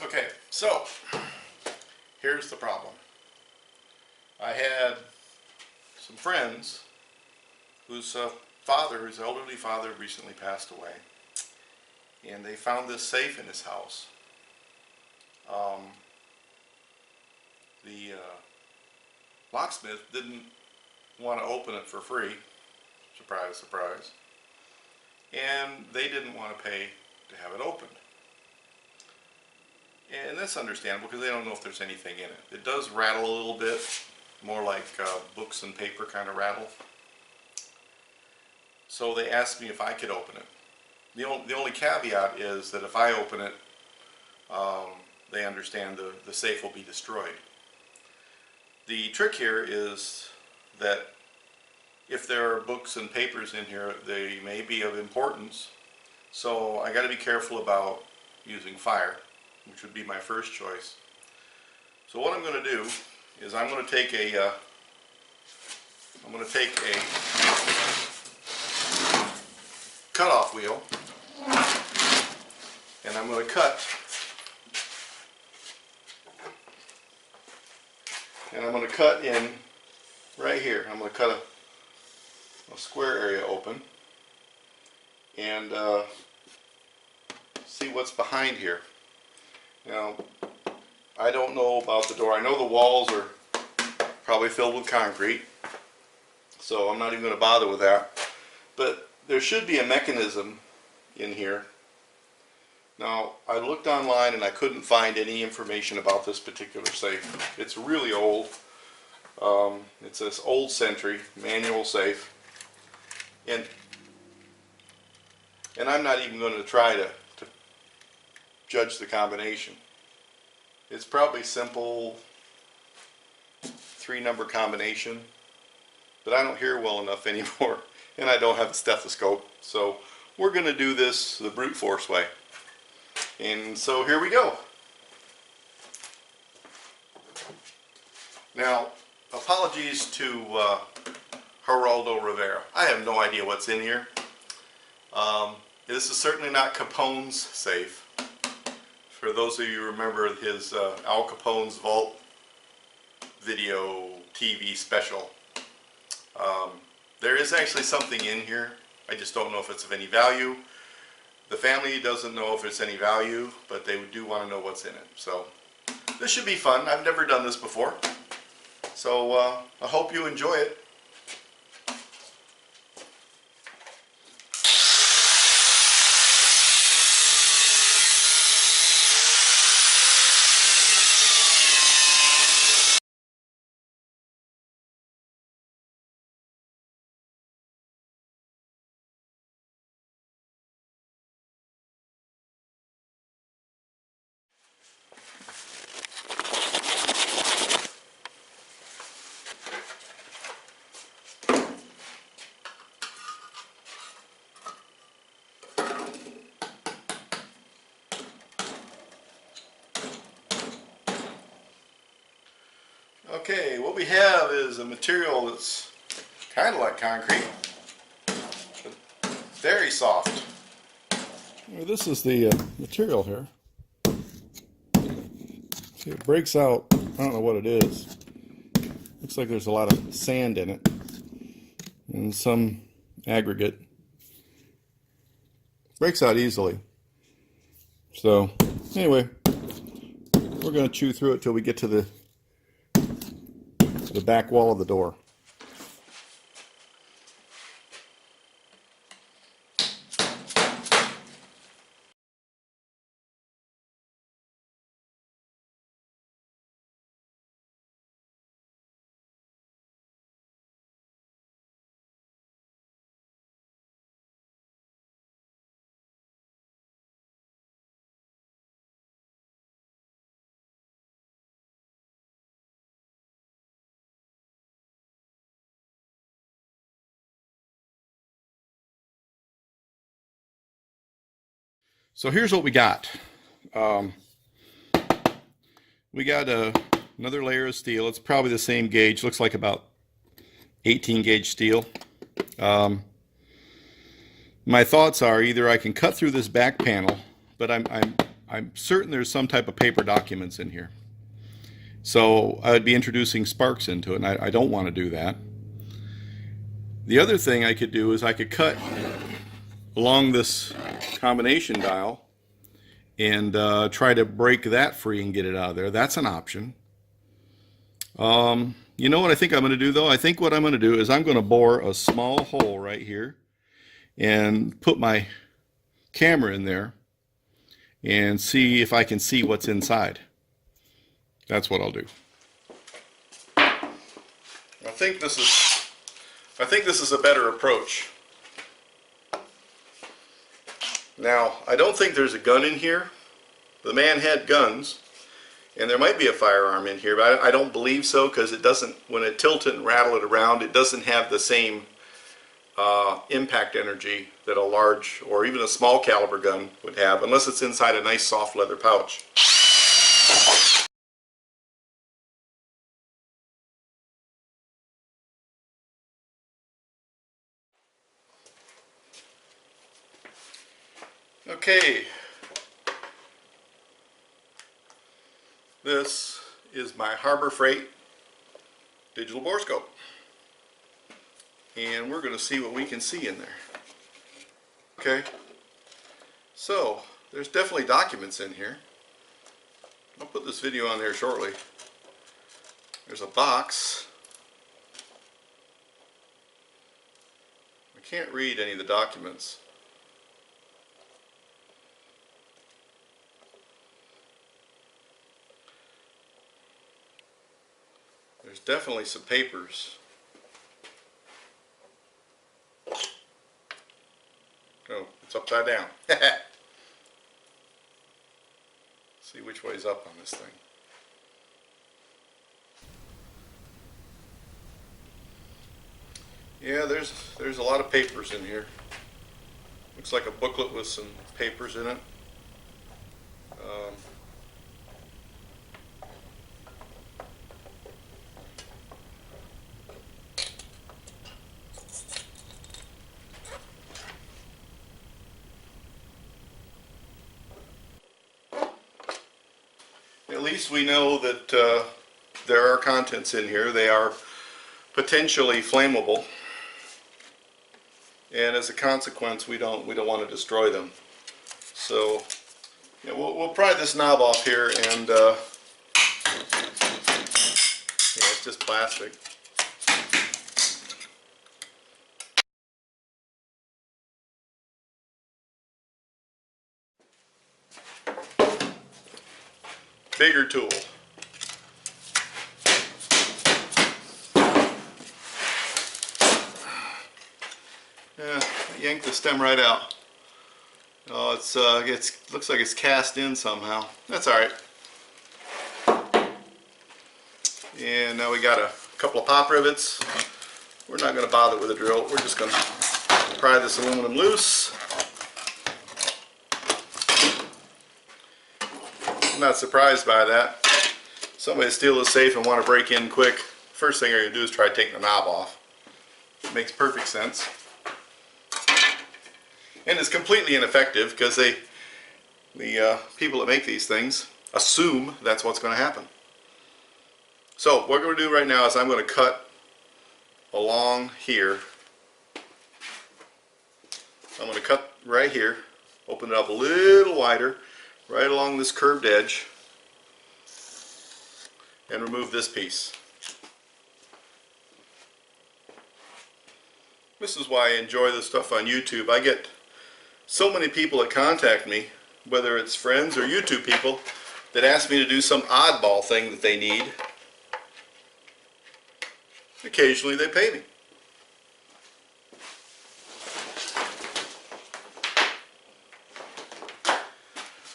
Okay, so here's the problem. I had some friends whose whose elderly father recently passed away, and they found this safe in his house. The locksmith didn't want to open it for free, surprise, surprise, and they didn't want to pay to have it opened. And that's understandable because they don't know if there's anything in it. It does rattle a little bit, more like books and paper kind of rattle. So they asked me if I could open it. The only caveat is that if I open it, they understand the safe will be destroyed. The trick here is that if there are books and papers in here, they may be of importance. So I got to be careful about using fire, which would be my first choice. So what I'm going to do is I'm going to take a cutoff wheel, and I'm going to cut, in right here. I'm going to cut a square area open and see what's behind here. Now, I don't know about the door. I know the walls are probably filled with concrete, so I'm not even going to bother with that. But there should be a mechanism in here. Now, I looked online and I couldn't find any information about this particular safe. It's really old. It's this old Century manual safe, and I'm not even going to try to judge the combination. It's probably simple 3-number combination, but I don't hear well enough anymore, and I don't have a stethoscope, so we're going to do this the brute force way. And so here we go. Now, apologies to Geraldo Rivera. I have no idea what's in here. This is certainly not Capone's safe. For those of you who remember his Al Capone's Vault video TV special, there is actually something in here. I just don't know if it's of any value. The family doesn't know if it's any value, but they do want to know what's in it. So this should be fun. I've never done this before. So I hope you enjoy it. Okay, what we have is a material that's kind of like concrete, but very soft. Well, this is the material here. See, it breaks out. I don't know what it is. Looks like there's a lot of sand in it and some aggregate. Breaks out easily. So anyway, we're going to chew through it till we get to the back wall of the door. So here's what we got. We got another layer of steel. It's probably the same gauge. Looks like about 18 gauge steel. My thoughts are either I can cut through this back panel, but I'm certain there's some type of paper documents in here. So I would be introducing sparks into it, and I don't want to do that. The other thing I could do is I could cut along this combination dial and try to break that free and get it out of there. That's an option. You know what I think I'm going to do, though? I think what I'm going to do is I'm going to bore a small hole right here and put my camera in there and see if I can see what's inside. That's what I'll do. I think this is a better approach. Now, I don't think there's a gun in here. The man had guns, and there might be a firearm in here, but I don't believe so, because it doesn't, when it tilt it and rattle it around, it doesn't have the same impact energy that a large or even a small caliber gun would have, unless it's inside a nice soft leather pouch. Okay, this is my Harbor Freight digital borescope, and we're going to see what we can see in there. Okay, so there's definitely documents in here. I'll put this video on there shortly. There's a box. I can't read any of the documents. There's definitely some papers. Oh, it's upside down. See which way's up on this thing. Yeah, there's a lot of papers in here. Looks like a booklet with some papers in it. At least we know that there are contents in here. They are potentially flammable, and as a consequence, we don't want to destroy them. So, yeah, we'll pry this knob off here, and yeah, it's just plastic. Bigger tool. Yeah, yank the stem right out. Oh, it looks like it's cast in somehow. That's all right. And now we got a couple of pop rivets. We're not going to bother with a drill. We're just going to pry this aluminum loose. I'm not surprised by that. Somebody steal the safe and want to break in quick. First thing you're going to do is try taking the knob off. It makes perfect sense. And it's completely ineffective because the people that make these things assume that's what's going to happen. So what we're going to do right now is I'm going to cut along here. I'm going to cut right here, open it up a little wider, right along this curved edge, and remove this piece. This is why I enjoy this stuff on YouTube. I get so many people that contact me, whether it's friends or YouTube people, that ask me to do some oddball thing that they need. Occasionally they pay me.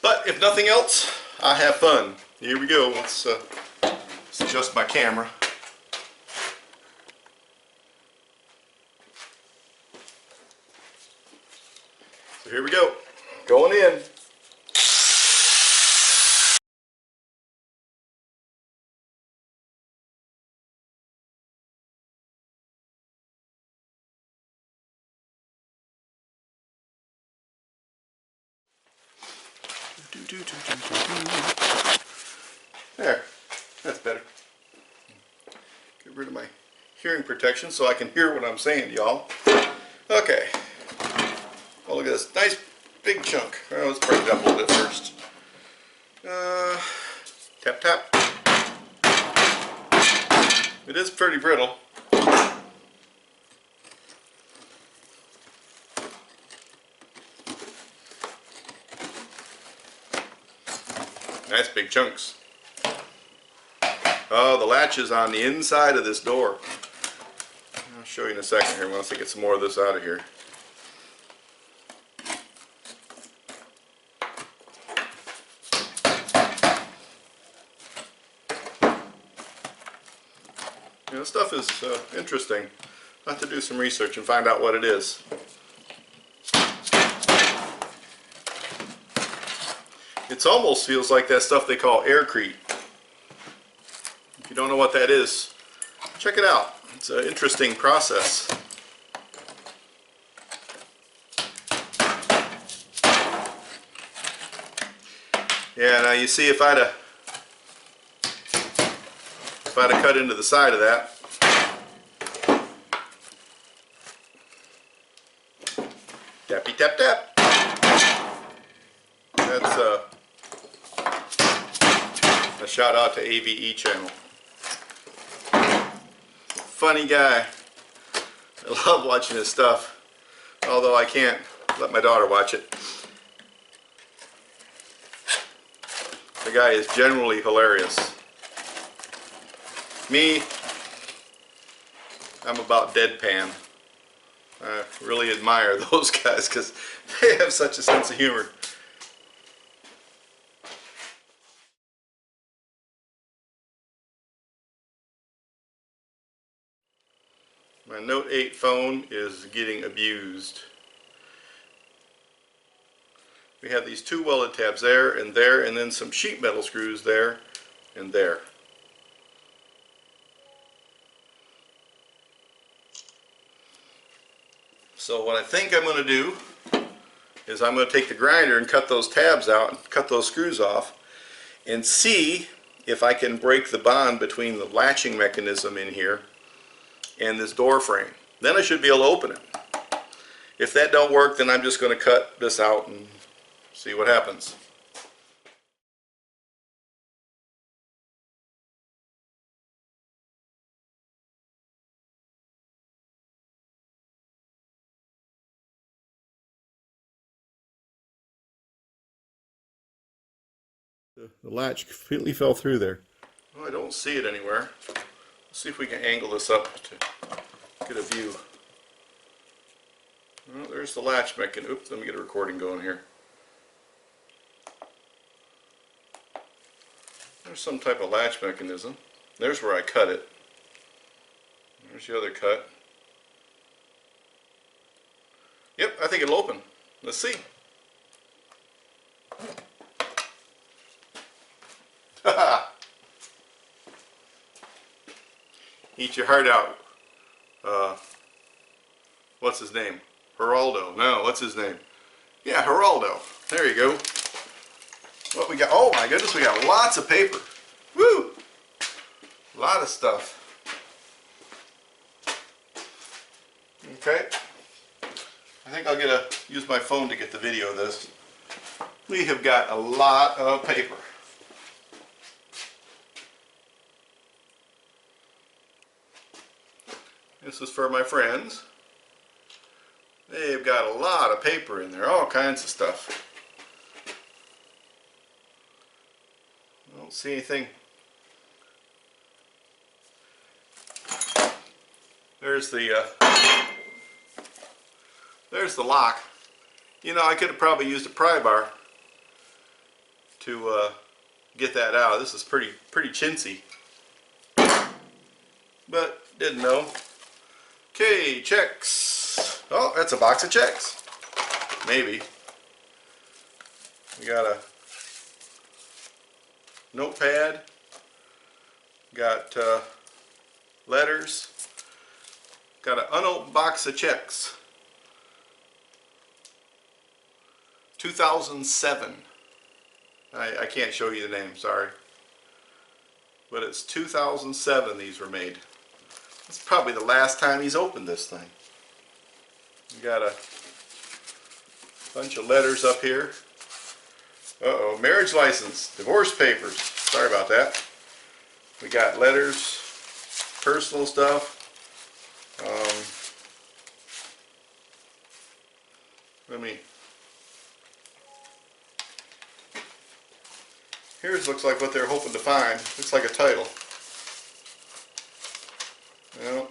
But if nothing else, I have fun. Here we go. Let's adjust my camera. So here we go. Going in. There, that's better. Get rid of my hearing protection so I can hear what I'm saying to y'all. Okay. Oh, look at this nice big chunk. Oh, let's break it up a little bit first. Tap tap. It is pretty brittle. Nice big chunks. Oh, the latch is on the inside of this door. I'll show you in a second here once I get some more of this out of here. You know, this stuff is interesting. I'll have to do some research and find out what it is. It almost feels like that stuff they call aircrete. If you don't know what that is, check it out. It's an interesting process. Yeah, now you see if I'd have cut into the side of that, tappy tap tap. That's a shout out to AVE channel. Funny guy. I love watching his stuff, although I can't let my daughter watch it. The guy is generally hilarious. Me, I'm about deadpan. I really admire those guys because they have such a sense of humor. My Note 8 phone is getting abused. We have these two welded tabs there, and then some sheet metal screws there and there. So what I think I'm going to do is I'm going to take the grinder and cut those tabs out and cut those screws off and see if I can break the bond between the latching mechanism in here and this door frame. Then I should be able to open it. If that don't work, then I'm just going to cut this out and see what happens. The latch completely fell through there. Well, I don't see it anywhere. Let's see if we can angle this up to get a view. Well, there's the latch mechanism. Oops, let me get a recording going here. There's some type of latch mechanism. There's where I cut it. There's the other cut. Yep, I think it'll open. Let's see. Eat your heart out. What's his name? Geraldo. No, what's his name? Yeah, Geraldo. There you go. What we got? Oh my goodness, we got lots of paper. Woo! A lot of stuff. Okay. I think I'll use my phone to get the video of this. We have got a lot of paper. This is for my friends. They've got a lot of paper in there, all kinds of stuff. I don't see anything. There's the lock. You know, I could have probably used a pry bar to get that out. This is pretty chintzy, but didn't know. Okay, checks. Oh, that's a box of checks. Maybe. We got a notepad. Got letters. Got an unopened box of checks. 2007. I can't show you the name, sorry. But it's 2007 these were made. It's probably the last time he's opened this thing. We got a bunch of letters up here. Uh-oh, marriage license, divorce papers. Sorry about that. We got letters, personal stuff. Here's looks like what they're hoping to find. Looks like a title. Well,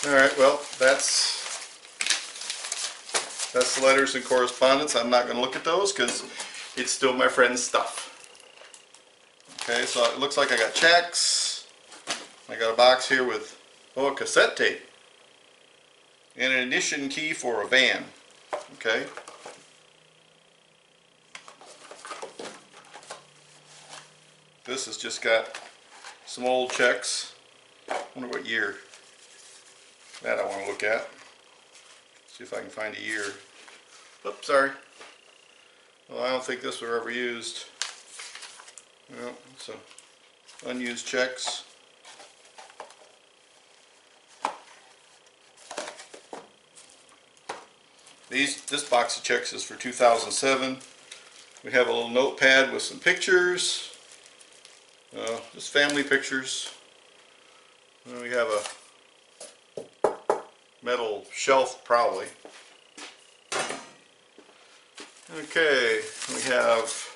alright, well, that's the letters and correspondence. I'm not going to look at those because it's still my friend's stuff. Okay, so it looks like I got checks. I got a box here with, oh, a cassette tape. And an ignition key for a van. Okay. This has just got some old checks. I wonder what year. That I want to look at. See if I can find a year. Oops, sorry. Well, I don't think this was ever used. Well, it's unused checks. This box of checks is for 2007. We have a little notepad with some pictures. Just family pictures. And we have a metal shelf, probably. Okay, we have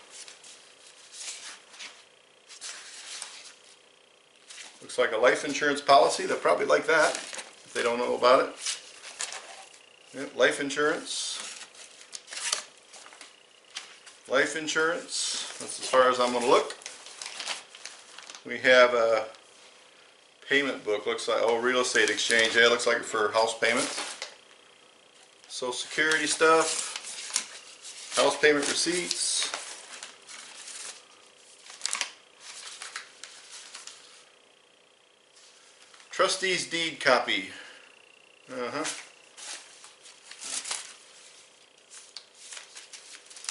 looks like a life insurance policy. They'll probably like that if they don't know about it. Yep, life insurance. Life insurance. That's as far as I'm going to look. We have a payment book. Looks like, oh, real estate exchange. Yeah, it looks like for house payments. Social Security stuff. House payment receipts. Trustee's deed copy.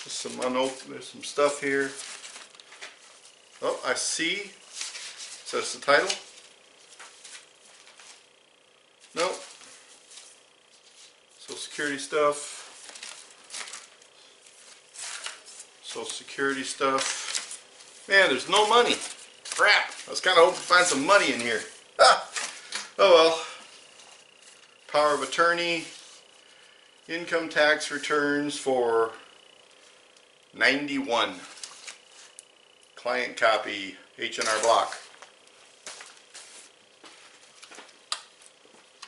Some unopened, there's some stuff here. Oh, I see. So that's the title? Nope. Social Security stuff. Social Security stuff. Man, there's no money. Crap. I was kind of hoping to find some money in here. Ah. Oh well. Power of attorney. Income tax returns for 91. Client copy, H&R Block.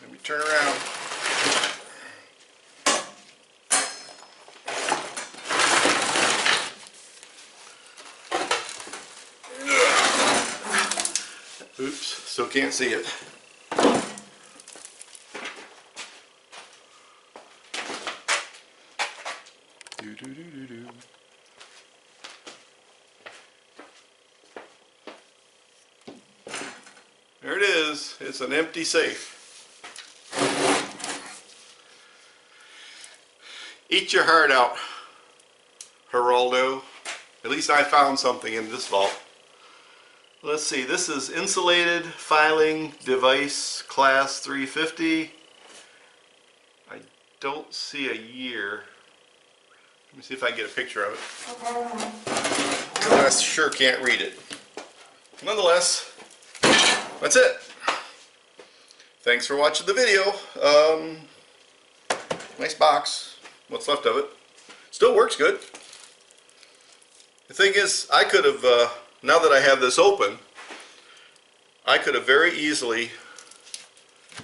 Let me turn around. Oops, still can't see it. Do-do-do-do-do. There it is. It's an empty safe. Eat your heart out, Geraldo. At least I found something in this vault. Let's see. This is insulated filing device class 350. I don't see a year. Let me see if I can get a picture of it. I sure can't read it. Nonetheless, that's it. Thanks for watching the video. Nice box. What's left of it. Still works good. The thing is, I could have, now that I have this open, I could have very easily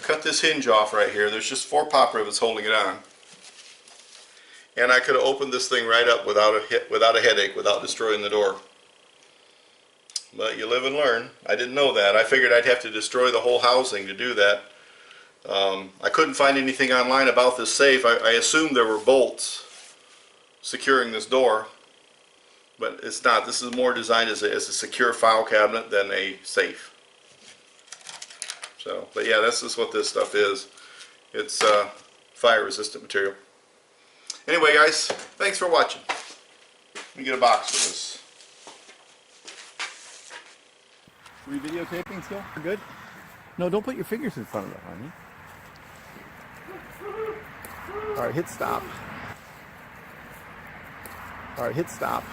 cut this hinge off right here. There's just 4 pop rivets holding it on. And I could have opened this thing right up without a headache, without destroying the door. But you live and learn. I didn't know that. I figured I'd have to destroy the whole housing to do that. I couldn't find anything online about this safe. I assumed there were bolts securing this door, but it's not. This is more designed as a secure file cabinet than a safe. So, but yeah, this is what this stuff is. It's fire resistant material. Anyway, guys, thanks for watching. Let me get a box for this. Are we videotaping still? We're good? No, don't put your fingers in front of it, honey. All right, hit stop. All right, hit stop.